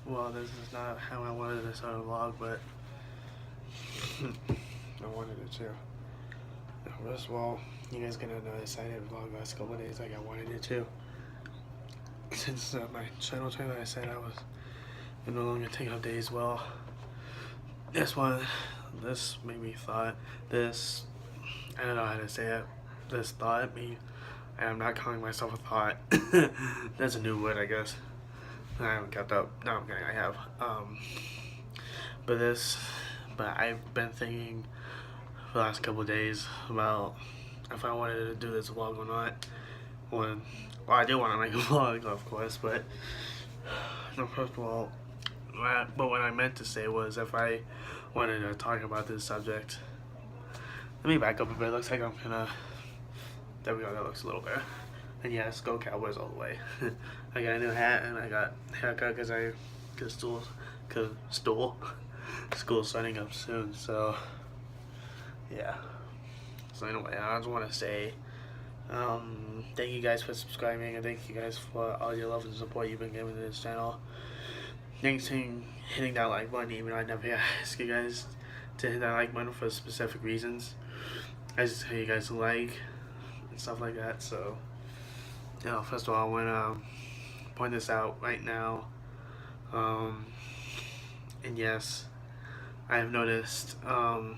Well, this is not how I wanted to start a vlog, but I wanted it to. First of all, you guys gonna notice I didn't vlog last couple of days like I wanted it to. Since my channel channel, I said I was no longer taking up days. Well, this one, this made me thought. This, I don't know how to say it. This thought me, and I'm not calling myself a thought. That's a new word, I guess. I haven't kept up. No, I'm kidding. I have. But this, but I've been thinking for the last couple of days about if I wanted to do this vlog or not. Well, I do want to make a vlog, of course, but no, first of all, but what I meant to say was if I wanted to talk about this subject. Let me back up a bit. It looks like I'm gonna. There we go. That looks a little better. And yes, go Cowboys all the way. I got a new hat and I got a haircut cause school's starting up soon. So yeah. So anyway, I just want to say, thank you guys for subscribing and thank you guys for all your love and support you've been giving to this channel. Thanks for hitting that like button, even though I never ask you guys to hit that like button for specific reasons. I just tell you guys to like and stuff like that. So. First of all, I want to point this out right now. And yes, I have noticed, and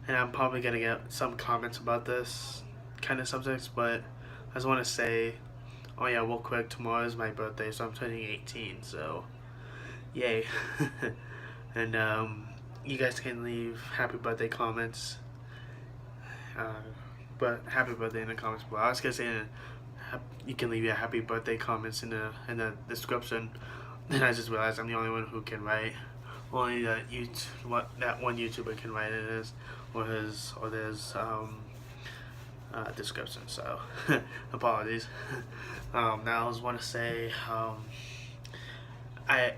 I'm probably going to get some comments about this kind of subjects, but I just want to say, oh yeah, real quick, tomorrow is my birthday, so I'm turning 18, so yay. And you guys can leave happy birthday comments, but happy birthday in the comments below. I was going to say, you can leave your happy birthday comments in the description. Then I just realized I'm the only one who can write. Only that that one YouTuber can write in his or there's description. So apologies. Now I just want to say,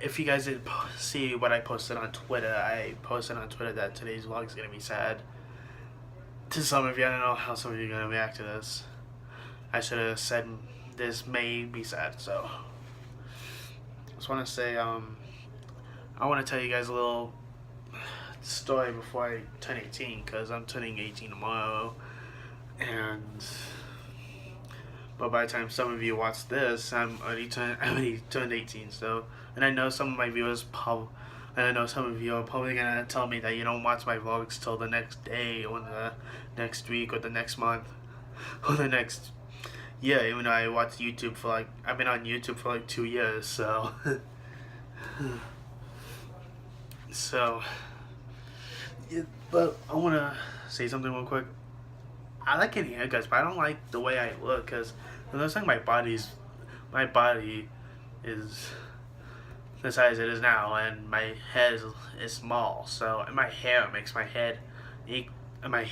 if you guys didn't see what I posted on Twitter, I posted on Twitter that today's vlog is gonna be sad. To some of you, I don't know how some of you are gonna react to this. I should have said this may be sad, so I just want to say, I want to tell you guys a little story before I turn 18, because I'm turning 18 tomorrow, but by the time some of you watch this, I already turned 18, so, and I know some of my viewers and I know some of you are probably gonna tell me that you don't watch my vlogs till the next day, or the next week, or the next month, or the next. Yeah, even though I watched YouTube for I've been on YouTube for 2 years, so. So. Yeah, but I want to say something real quick. I like getting haircuts, but I don't like the way I look, because it looks like my body is the size it is now, and my head is small, so, and my hair makes my head, the way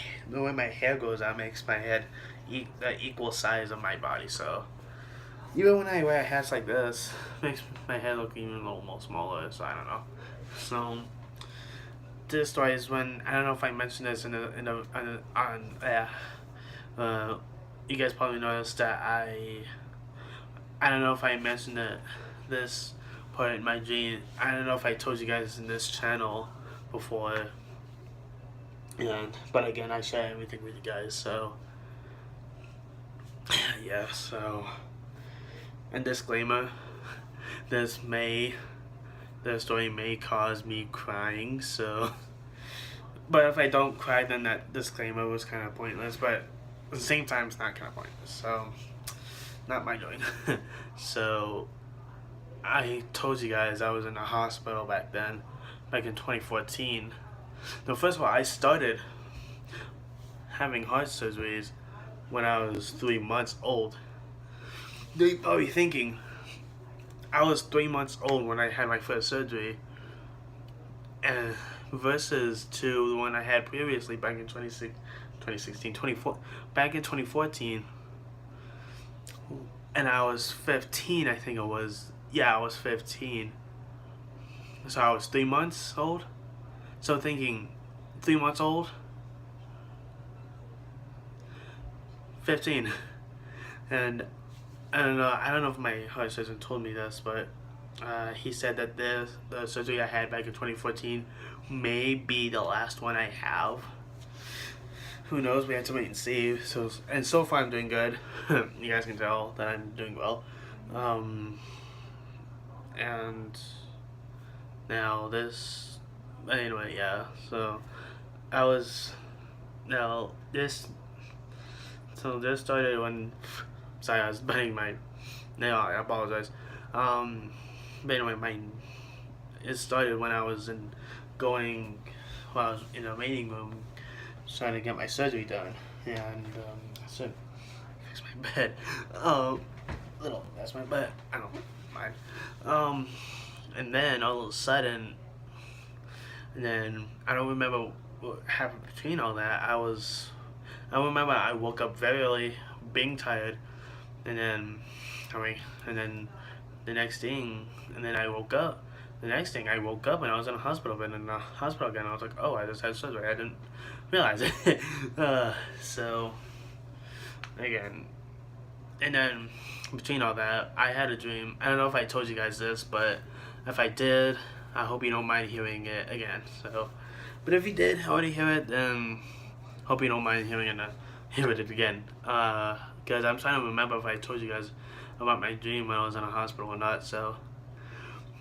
my hair goes out makes my head the equal size of my body, so even when I wear hats like this, it makes my head look even a little more smaller, so I don't know. So this story is when, I don't know if I mentioned this you guys probably noticed that I don't know if I mentioned this part in my dream. I don't know if I told you guys in this channel before, but again, I share everything with you guys, so yeah, so, and disclaimer, the story may cause me crying, so, but if I don't cry, then that disclaimer was kind of pointless, but at the same time, it's not kind of pointless, so, not my doing. So, I told you guys I was in the hospital back in 2014. Now, first of all, I started having heart surgeries when I was 3 months old. You're probably thinking, I was 3 months old when I had my first surgery, and versus to the one I had previously back in 2014, and I was 15, I think it was. Yeah, I was 15. So I was 3 months old. So thinking, 3 months old, 15, and I don't know if my heart surgeon told me this, but he said that the surgery I had back in 2014 may be the last one I have. Who knows? We have to wait and see. So far I'm doing good. You guys can tell that I'm doing well. Um, and now this. Anyway, yeah. So I was now this. So this started when. Sorry, I was biting my nail. I apologize. But anyway, it started when I was when I was in a waiting room trying to get my surgery done, and I said, fix my bed. That's my bed. I don't mind. And then all of a sudden, and then I don't remember what happened between all that. I remember I woke up very early, being tired, and then, and then the next thing, and then I woke up. The next thing, I woke up and I was in a hospital bed in the hospital again. I was like, oh, I just had surgery. I didn't realize it. So, again, and then between all that, I had a dream. I don't know if I told you guys this, but if I did, I hope you don't mind hearing it again. So, but if you did already hear it, then hope you don't mind hear it again. Because I'm trying to remember if I told you guys about my dream when I was in a hospital or not. So,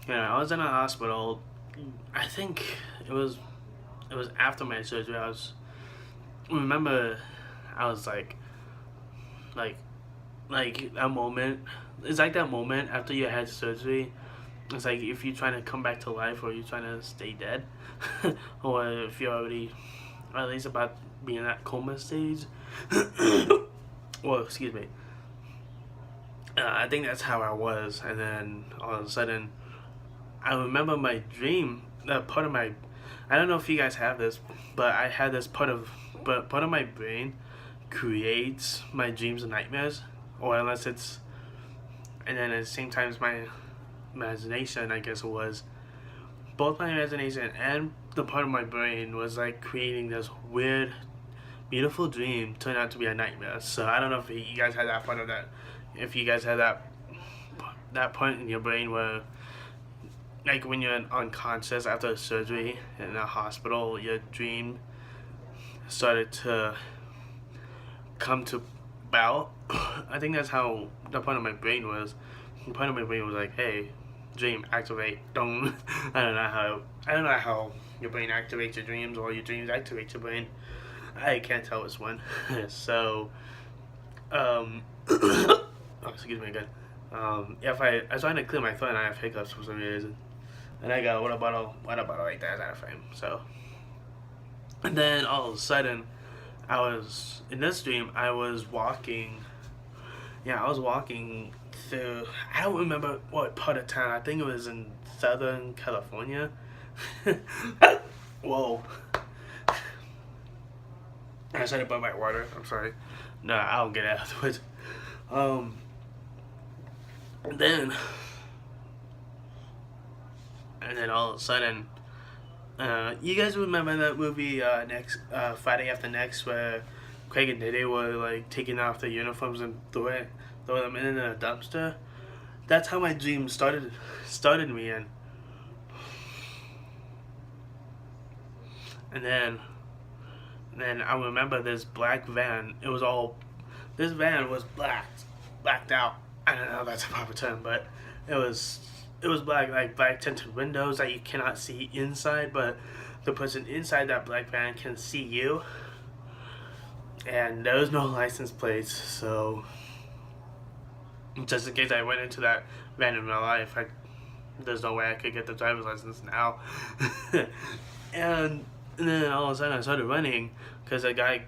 I was in a hospital. I think it was after my surgery. I was like that moment. It's like that moment after you had surgery. It's like if you're trying to come back to life or you're trying to stay dead, or if you're already, or at least about being in that coma stage. Well, excuse me. I think that's how I was, and then all of a sudden, I remember my dream. Part of my, I don't know if you guys have this, but I had this part of my brain creates my dreams and nightmares, or unless it's, and then at the same time, my imagination, I guess it was, both my imagination and the part of my brain was like creating this weird, beautiful dream turned out to be a nightmare. So I don't know if you guys had that part of that. If you guys had that point in your brain where, like when you're unconscious after a surgery in a hospital, your dream started to come to about. I think that's how the part of my brain was. The part of my brain was like, "Hey, dream activate." Don't. I don't know how your brain activates your dreams or your dreams activate your brain. I can't tell which one. So, oh, excuse me again. If I was trying to clear my throat and I have hiccups for some reason, and I got a water bottle right there out of frame. So, and then all of a sudden, I was in this dream. I was walking. Yeah, I was walking through. I don't remember what part of town. I think it was in Southern California. Whoa. I said it by my water. I'm sorry. No, I'll get it afterwards. And then all of a sudden, you guys remember that movie next Friday After Next, where Craig and Diddy were like taking off their uniforms and throw them in a dumpster? That's how my dream started me in. And then I remember this black van. This van was blacked out. I don't know if that's a proper term, but it was black, like black tinted windows that you cannot see inside, but the person inside that black van can see you. And there was no license plates, so just in case I went into that van in my life, there's no way I could get the driver's license now. and then all of a sudden I started running because the guy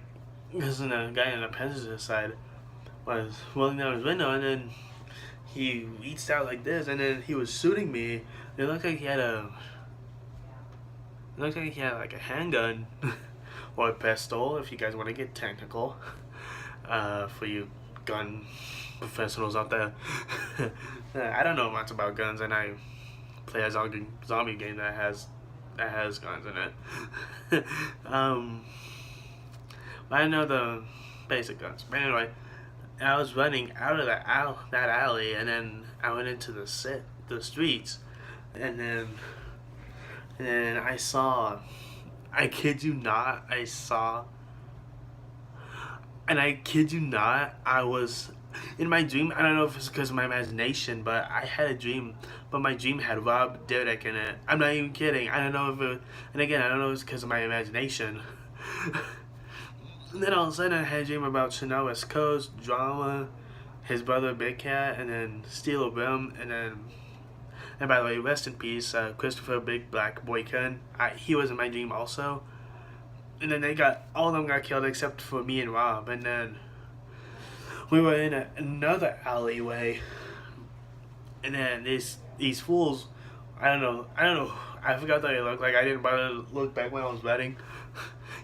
in the passenger side was rolling down his window, and then he reached out like this, and then he was shooting me. It looked like he had like a handgun or a pistol, if you guys want to get technical, for you gun professionals out there. I don't know much about guns, and I play a zombie game that has guns in it. I know the basic guns. But anyway, I was running out of that alley, and then I went into the streets, and then I saw, I kid you not, I was in my dream. I don't know if it's because of my imagination, but I had a dream. But my dream had Rob Dyrdek in it. I'm not even kidding. I don't know if it, and again, I don't know if it's because of my imagination. And then all of a sudden, I had a dream about Chanel West Coast, Drama, his brother Big Cat, and then Steel Brim, and by the way, rest in peace, Christopher Big Black Boykin. He was in my dream also. And then all of them got killed except for me and Rob. And then we were in another alleyway, and then these fools, I don't know, I forgot what they looked like. I didn't bother to look back when I was betting.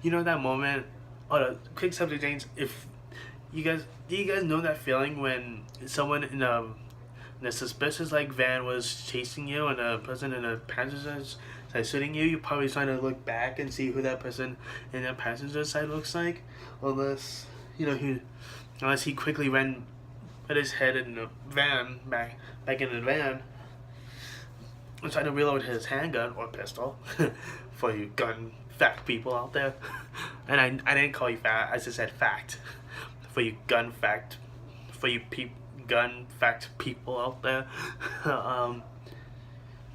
You know that moment. Oh, the quick subject change. If do you guys know that feeling when someone in a suspicious like van was chasing you, and a person in a passenger side shooting you? You're probably trying to look back and see who that person in the passenger side looks like, unless unless he quickly ran, put his head in the van back in the van, and tried to reload his handgun or pistol. For you gun fact people out there, and I didn't call you fat. I just said fact. For you gun fact people out there. But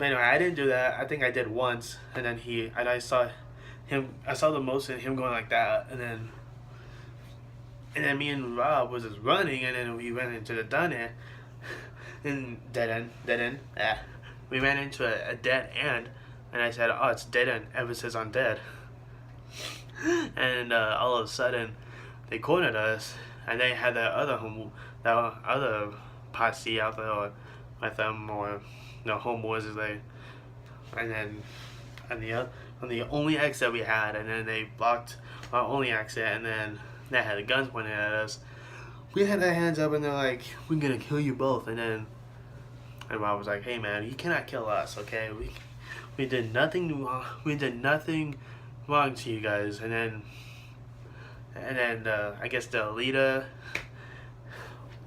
anyway, I didn't do that. I think I did once, and then I saw the most of him going like that, and then me and Rob was just running, and then we ran into the dead end. Yeah. We ran into a dead end, and I said, "Oh, it's dead end ever since I'm dead." And all of a sudden, they cornered us, and they had that other posse out there with them, or homeboys as they, and then on the only exit we had, and then they blocked our only exit, and then they had the guns pointed at us. We had our hands up, and they're like, "We're gonna kill you both." And Rob was like, "Hey man, you cannot kill us, okay? We did nothing wrong. We did nothing wrong to you guys." And then I guess the leader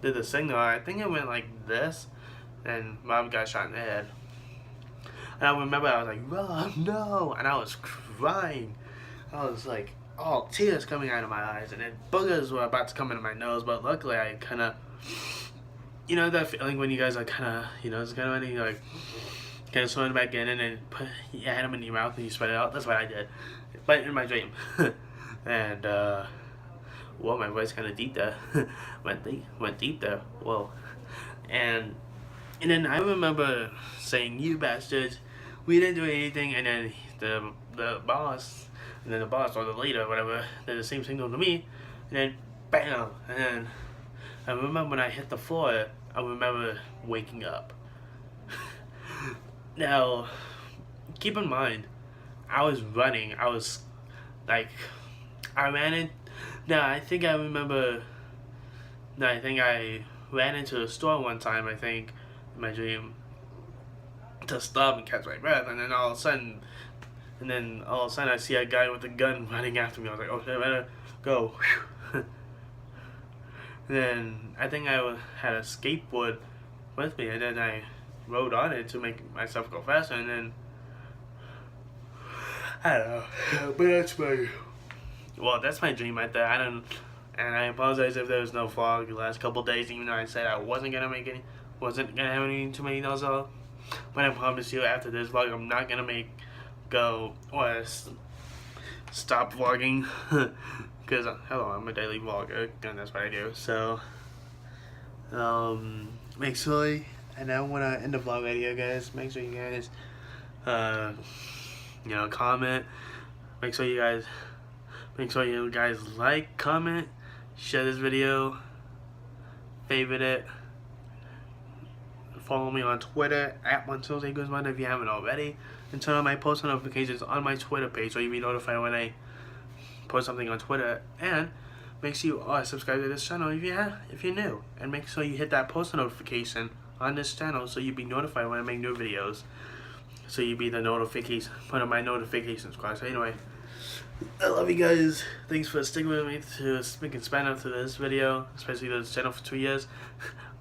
did the signal. I think it went like this, and Rob got shot in the head. And I remember I was like, "Rob, no!" And I was crying. I was like, all tears coming out of my eyes, and then boogers were about to come into my nose. But luckily, I kind of, that feeling when you guys are kind of, it's kind of when you like kind of swim back in and then put your hand in your mouth and you spread it out. That's what I did, but in my dream. And well, my voice kind of deep there. went deep there. Whoa. And then I remember saying, "You bastards, we didn't do anything." And then the boss, or the leader, whatever, did the same signal to me. And then bam. And then I remember when I hit the floor, I remember waking up. Now, keep in mind, I was running. I was like, I ran in. Now, I think I remember. No, I think I ran into a store one time, I think, in my dream, to stop and catch my breath. And then all of a sudden, I see a guy with a gun running after me. I was like, "Okay, I better go." Then I think I had a skateboard with me, and then I rode on it to make myself go faster, and then I don't know. But that's my dream right there. And I apologize if there was no vlog the last couple days, even though I said I wasn't gonna have too many those all. But I promise you, after this vlog, I'm not gonna stop vlogging. Because hello, I'm a daily vlogger, and that's what I do. So make sure, and I want to end the vlog video, guys. Make sure you guys comment. Make sure you guys like, comment, share this video, favorite it, follow me on Twitter at @MontosAGuzman if you haven't already, and turn on my post notifications on my Twitter page so you'll be notified when I post something on Twitter. And make sure you subscribe to this channel if you're new, and make sure you hit that post notification on this channel so you'll be notified when I make new videos, so you'll be one of my notification squad. So anyway, I love you guys. Thanks for sticking with me to speak and span up through this video, especially this channel for 2 years.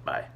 Bye.